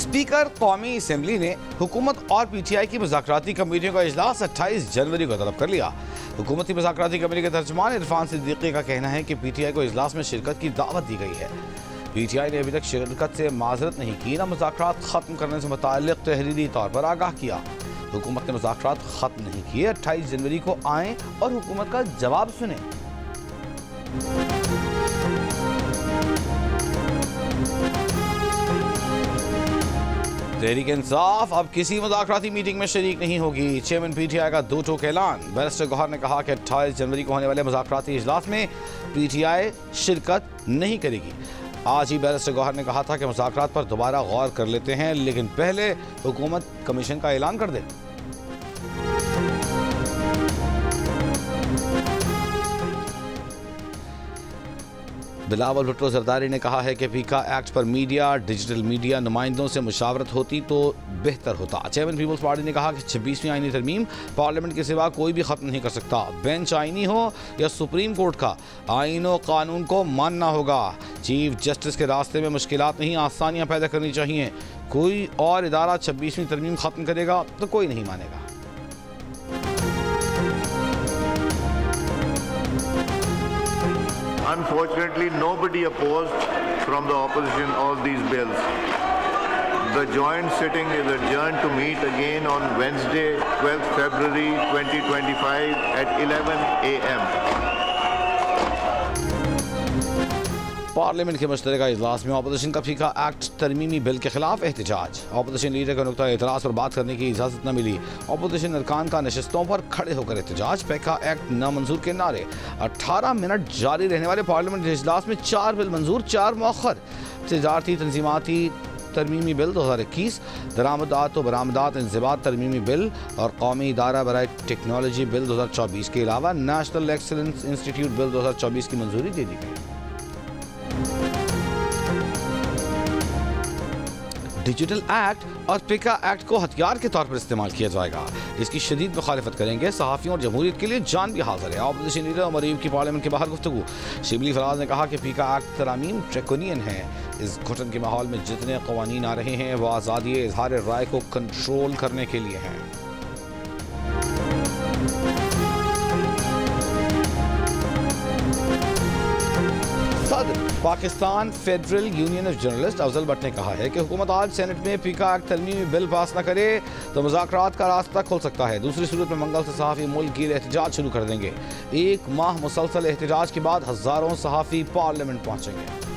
Speaker कौमी assembly ने हुकूमत और PTI की मुज़ाकराती कमेटियों का इजलास 28 जनवरी को तलब कर लिया। हुकूमती मुज़ाकराती कमेटी के तर्जुमान इरफान सिद्दीकी का कहना है कि PTI को इजलास में शिरकत की दावत दी गई है। PTI ने अभी तक शिरकत से माजरत नहीं की, न मुज़ाकरात ख़त्म करने से मुताल्लिक़ तहरीरी तौर पर आगाह किया। हुकूमत ने मुज़ाकरात ख़त्म नहीं किए, 28 जनवरी को आएँ और हुकूमत का जवाब सुने। तहरीक इंसाफ अब किसी मुज़ाकराती मीटिंग में शरीक नहीं होगी। चेयरमैन PTI का दो टोक ऐलान। बैरिस्टर गौहर ने कहा कि 28 जनवरी को होने वाले मुज़ाकराती इजलास में PTI शिरकत नहीं करेगी। आज ही बैरिस्टर गौहर ने कहा था कि मुज़ाकरात पर दोबारा गौर कर लेते हैं, लेकिन पहले हुकूमत कमीशन का ऐलान कर दे। बिलावल भुट्टो जरदारी ने कहा है कि पीका एक्ट पर मीडिया, डिजिटल मीडिया नुमाइंदों से मुशावरत होती तो बेहतर होता। चेयरमैन पीपल्स पार्टी ने कहा कि 26वीं आईनी तरमीम पार्लियामेंट के सिवा कोई भी ख़त्म नहीं कर सकता। बेंच आईनी हो या सुप्रीम कोर्ट का, आईन और कानून को मानना होगा। चीफ जस्टिस के रास्ते में मुश्किलात नहीं, आसानियाँ पैदा करनी चाहिए। कोई और इदारा 26वीं तरमीम ख़त्म करेगा तो कोई नहीं मानेगा। Unfortunately, nobody opposed from the opposition all these bills. The joint sitting is adjourned to meet again on Wednesday, 12th February 2025 at 11 a.m. Parliament के मुश्तरका इजलास में अपोजिशन का फीका एक्ट तरमीमी बिल के खिलाफ एहतजाज। अपोजिशन लीडर को नुक्ता एतराज़ पर बात करने की इजाज़त न मिली। अपोजिशन अरकान का नशस्तों पर खड़े होकर एहतजाज। फीका एक्ट नामंजूर के नारे। 18 मिनट जारी रहने वाले पार्लियामेंट इजलास में 4 बिल मंजूर, 4 मौखर। तजारती तंजीमाती तरमीमी बिल 2021, दरामदात और बरामदात इंज़िबात तरमीमी बिल और कौमी इदारा बराए टेक्नोलॉजी बिल 2024 के अलावा नेशनल एक्सीलेंस इंस्टीट्यूट बिल 2024 की मंजूरी दे दी गई। डिजिटल एक्ट और पिका एक्ट को हथियार के तौर पर इस्तेमाल किया जाएगा। इसकी शदीद मुखालिफत करेंगे। सहाफ़ियों और जमहूरियत के लिए जान भी हाजिर है। अपोजिशन लीडर उमर अयूब की पार्लियामेंट के बाहर गुफ्तगू। शिबली फराज ने कहा कि पिका एक्ट तरामीम ड्रैकोनियन है। इस घुटन के माहौल में जितने कवानीन आ रहे हैं वो आज़ादी इजहार राय को कंट्रोल करने के लिए हैं। Pakistan federal union of journalist Afzal Bhatt ने कहा है कि हुकूमत आज सेनेट में पीका एक्ट तरमीमी बिल पास न करे तो मुज़ाकरात का रास्ता खुल सकता है। दूसरी सूरत में मंगल से सहाफ़ी मुल्क गिर एहतजाज शुरू कर देंगे। 1 माह मुसलसल एहतजाज के बाद हज़ारों सहाफ़ी पार्लियामेंट पहुँचेंगे।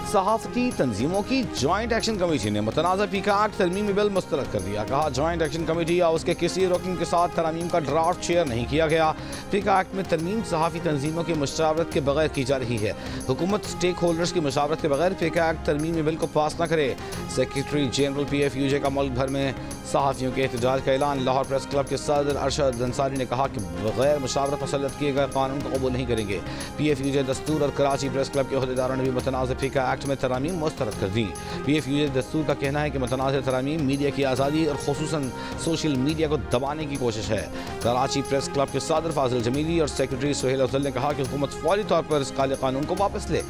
सहाफ़ती तंजीमों की जॉइंट एक्शन कमेटी ने मुतनाज़ा पीका एक्ट तरमीमी बिल मुस्तरद कर दिया। कहा जॉइंट एक्शन कमेटी या उसके किसी रुकन के साथ तरामीम का ड्राफ्ट शेयर नहीं किया गया। पीका एक्ट में तरमीम सहाफ़ी तंजीमों की मुशावरत के बगैर की जा रही है। हुकूमत स्टेक होल्डर्स की मुशावरत के बगैर पीका एक्ट तरमीमी बिल को पास न करे। सेक्रेटरी जनरल PFUJ का मुल्क भर में सहाफ़ियों के एहतजाज का ऐलान। लाहौर प्रेस क्लब के सदर अरशद अंसारी ने कहा कि बगैर मुशावरत मुसल्लत किए गए कानून को कबूल नहीं करेंगे। PFUJ दस्तूर और कराची प्रेस क्लब के अहदेदारों ने भी मुतनाज़ पीका एक्ट में तरामीम मुस्तरद कर दी। PFUJ दस्तूर का कहना है कि मुतनाज़ तरामीम मीडिया की आज़ादी और खुसूसन सोशल मीडिया को दबाने की कोशिश है। कराची प्रेस क्लब के सदर फाजिल जमीली और सेक्रेटरी सुहेल अफजल ने कहा कि हुकूमत फौरी तौर पर इस काले कानून को वापस ले।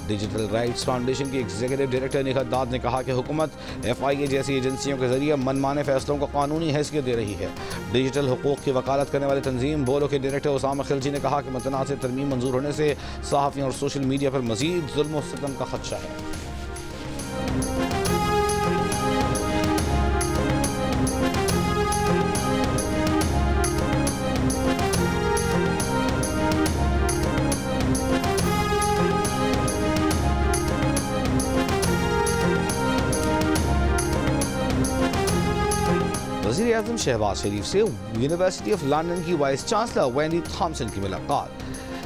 डिजिटल राइट्स फाउंडेशन की एग्जीक्यूटिव डायरेक्टर निखत दाद ने कहा कि हुकूमत FIA जैसी एजेंसियों के जरिए मनमाने फैसलों को कानूनी हैसियत दे रही है। डिजिटल हुकूक की वकालत करने वाली तंजीम बोलो के डायरेक्टर उसामा खिलजी ने कहा कि मुतनाज़ तरमीम मंजूर होने से सहाफ़ियों और सोशल मीडिया पर मज़ीद जुल्म और सितम का खदशा है। वज़ीर आज़म शहबाज शरीफ से यूनिवर्सिटी ऑफ लंदन की वाइस चांसलर वेंडी थॉमसन की मुलाकात।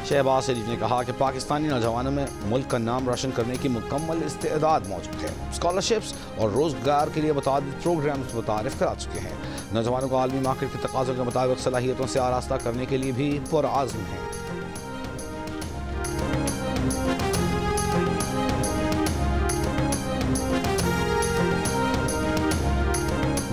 शहबाज शरीफ ने कहा कि पाकिस्तानी नौजवानों में मुल्क का नाम रोशन करने की मुकम्मल इस्तेदाद मौजूद है। स्कॉलरशिप्स और रोज़गार के लिए मुताबिक प्रोग्राम्स मुतारिफ करा चुके हैं। नौजवानों को आलमी मार्केट के तकाज़ों के मुताबिक सलाहियतों से आरास्ता करने के लिए भी पुरआज़्म हैं।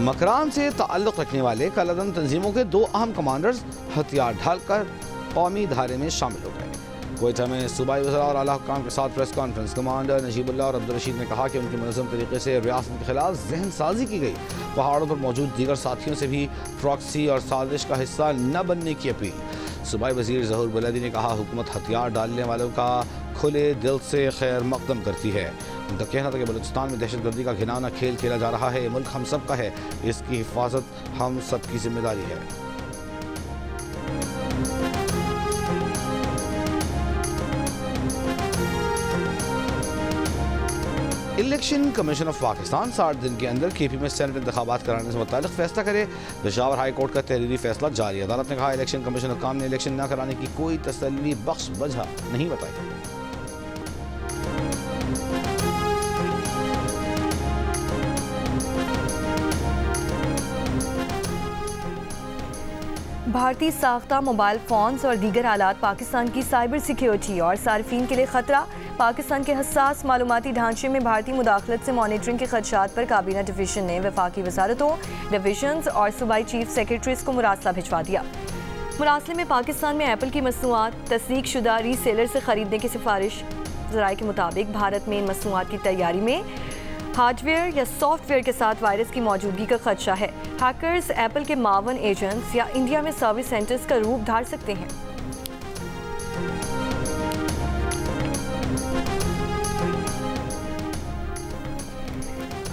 मकरान से ताल्लुक़ रखने वाले कलदन तंजीमों के 2 अहम कमांडर्स हथियार ढालकर कौमी धारे में शामिल हो गए। कोयटा में सूबाई वज़रा और आला हुक्काम के साथ प्रेस कॉन्फ्रेंस। कमांडर नजीबुल्लाह और अब्दुल रशीद ने कहा कि उनकी मुनज़्ज़म तरीके से रियासत के खिलाफ जहन साजी की गई। पहाड़ों पर मौजूद दीगर साथियों से भी प्रॉक्सी और साजिश का हिस्सा न बनने की अपील। सूबाई वज़ीर ज़हूर बुलंदी ने कहा हुकूमत हथियार डालने वालों का खुले दिल से खैर मकदम करती है। उनका कहना था कि बलूचिस्तान में दहशतगर्दी का घिनौना खेल खेला जा रहा है। मुल्क हम सब का है, इसकी हिफाजत हम सब की जिम्मेदारी है। इलेक्शन कमीशन ऑफ पाकिस्तान 60 दिन के अंदर KP में सेनेट इंतखाबात कराने से मुताल्लिक फैसला करे। पेशावर हाई कोर्ट का तहरीरी फैसला जारी। अदालत ने कहा इलेक्शन कमीशन हुक्काम ने इलेक्शन न कराने की कोई तसल्ली बख्श वजह नहीं बताई। भारतीय साख्ता मोबाइल फ़ोन्स और दीगर आलात पाकिस्तान की साइबर सिक्योरिटी और सार्फिन के लिए ख़तरा। पाकिस्तान के हसास मालूमाती ढांचे में भारतीय मुदाखलत से मॉनिटरिंग के खदशात पर काबीना डिवीज़न ने वफाकी वजारतों, डिवीजन्स और सूबाई चीफ सेक्रेटरीज को मुरासला भिजवा दिया। मुरासले में पाकिस्तान में एप्पल की मसनूआत तस्दीक शुदा रीसेलर से ख़रीदने की सिफारिश। ज़राए के मुताबिक भारत में इन मसनूआत की तैयारी में हार्डवेयर या सॉफ्टवेयर के साथ वायरस की मौजूदगी का खदशा है। हैकर्स एप्पल के मावन एजेंट्स या इंडिया में सर्विस सेंटर्स का रूप धार सकते हैं।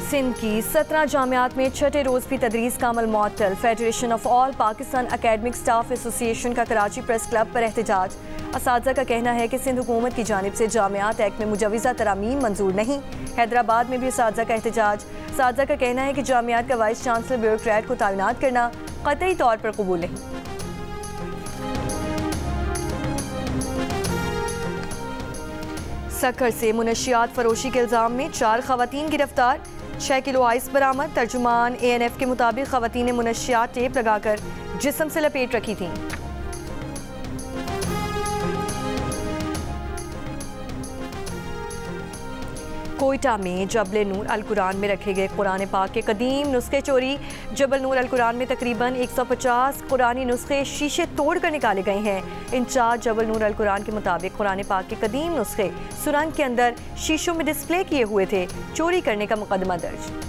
सिंध की 17 जामियात में छठे रोज़ भी तदरीस का अमल मुअत्तल। Federation of all Pakistan academic staff association का कराची प्रेस क्लब पर एहतजाज। असातिज़ा का कहना है कि सिंध हुकूमत की जानिब से जामियात एक्ट में मुजवज़ा तरामीम मंजूर नहीं। हैदराबाद में भी असातिज़ा का एहतजाज। असातिज़ा का कहना है कि जामियात का वाइस चांसलर ब्यूरोक्रेट को तैनात करना क़तई तौर पर कबूल नहीं। सक्कर से मुनशियात फरोशी के इल्ज़ाम में 4 ख़वातीन गिरफ्तार। 6 किलो आइस बरामद। तर्जुमान ANF के मुताबिक ख़वातीन ने मुनशियात टेप लगाकर जिस्म से लपेट रखी थीं। कोयटा में जबल नूर अल कुरान में रखे गए कुरान पाक के कदीम नुस्खे चोरी। जबल नूर अल कुरान में तकरीबन 150 कुरानी नुस्खे शीशे तोड़ कर निकाले गए हैं। इंचार्ज जबल नूर अल कुरान के मुताबिक कुरान पाक के कदीम नुस्खे सुरंग के अंदर शीशों में डिस्प्ले किए हुए थे। चोरी करने का मुकदमा दर्ज।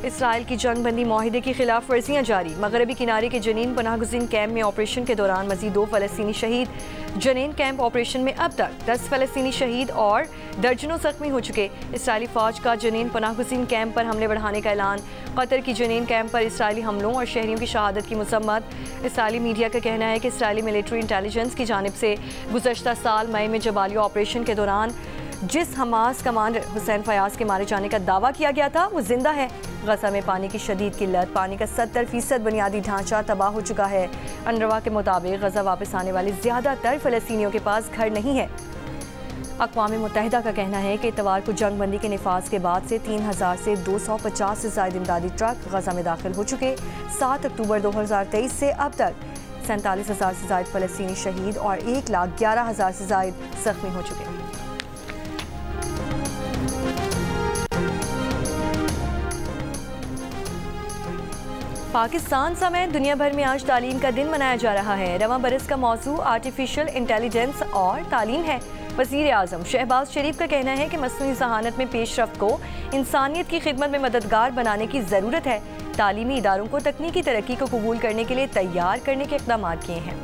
इसराइल की जंग बंदी माहिदे की खिलाफ वर्जियाँ जारी। मगरबी किनारे के जनीन पनाह गुज़ीन कैंप में ऑपरेशन के दौरान मज़ीद 2 फ़लस्तीनी शहीद। जनीन कैंप ऑपरेशन में अब तक 10 फ़लस्तीनी शहीद और दर्जनों ज़ख्मी हो चुके। इसराइली फ़ौज का जनीन पनाह गुज़ीन कैंप पर हमले बढ़ाने का ऐलान। कतर की जनीन कैंप पर इसराइली हमलों और शहरियों की शहादत की मसम्मत। इसराइली मीडिया का कहना है कि इसराइली मिलिट्री इंटेलिजेंस की जानिब से गुज़श्ता साल मई में जबालिया ऑपरेशन के दौरान जिस हमास कमांडर हुसैन फयाज के मारे जाने का दावा किया गया था वो जिंदा है। गजा में पानी की शदीद किल्लत। पानी का 70% बुनियादी ढांचा तबाह हो चुका है। अनरवा के मुताबिक गजा वापस आने वाले ज़्यादातर फ़लस्तीनियों के पास घर नहीं है। अक़वाम मुत्तहिदा का कहना है कि इतवार को जंग बंदी के निफाज के बाद से 3000 से 250 से ज़ायद इमदादी ट्रक गजा में दाखिल हो चुके। 7 अक्टूबर 2023 से अब तक 47,000 से ज़ायद फ़लस्तीनी शहीद और 1,11,000 से ज़ायद ज़ख्मी हो चुके। पाकिस्तान समेत दुनिया भर में आज तालीम का दिन मनाया जा रहा है। रवां बरस का मौजू आर्टिफिशियल इंटेलिजेंस और तालीम है। वज़ीर आज़म शहबाज शरीफ का कहना है कि मसनूई ज़हानत में पेशरफ्त को इंसानियत की खिदमत में मददगार बनाने की ज़रूरत है। तालीमी इदारों को तकनीकी तरक्की को कबूल करने के लिए तैयार करने के इक़दाम किए हैं।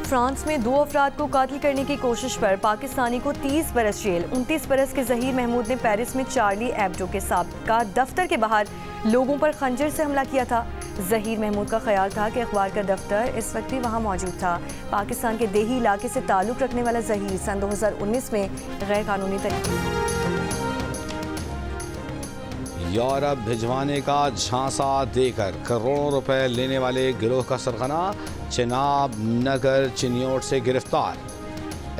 फ्रांस में 2 अफराद को कातिल करने की कोशिश पर पाकिस्तानी को 30 बरस जेल। 29 बरस के ज़हीर महमूद ने पेरिस में चार्ली एब्डो के साबिका दफ्तर के बाहर लोगों पर खंजर से हमला किया था। ज़हीर महमूद का ख्याल था कि अखबार का दफ्तर इस वक्त भी वहाँ मौजूद था। पाकिस्तान के देही इलाके से ताल्लुक़ रखने वाला ज़हीर सन 2019 में गैर कानूनी तरीके यूरोप भिजवाने का झांसा देकर करोड़ों रुपए लेने वाले गिरोह का सरगना चिनाब नगर चिन्योट से गिरफ्तार।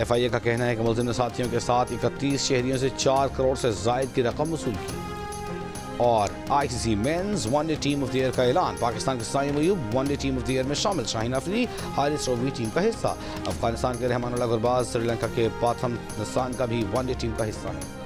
FIA का कहना है कि मुलज़िम ने साथियों के साथ 31 शहरियों से 4 करोड़ से ज़ायद की रकम वसूल की। और ICC men's one day team of the year का ऐलान। पाकिस्तान के Saim Ayub one day team of the year में शामिल। शाहीन अफरीदी हारिस रऊफ़ी टीम का हिस्सा। अफगानिस्तान के रहमानुल्लाह गुरबाज श्रीलंका के बाथम निसान का भी वनडे टीम का हिस्सा है।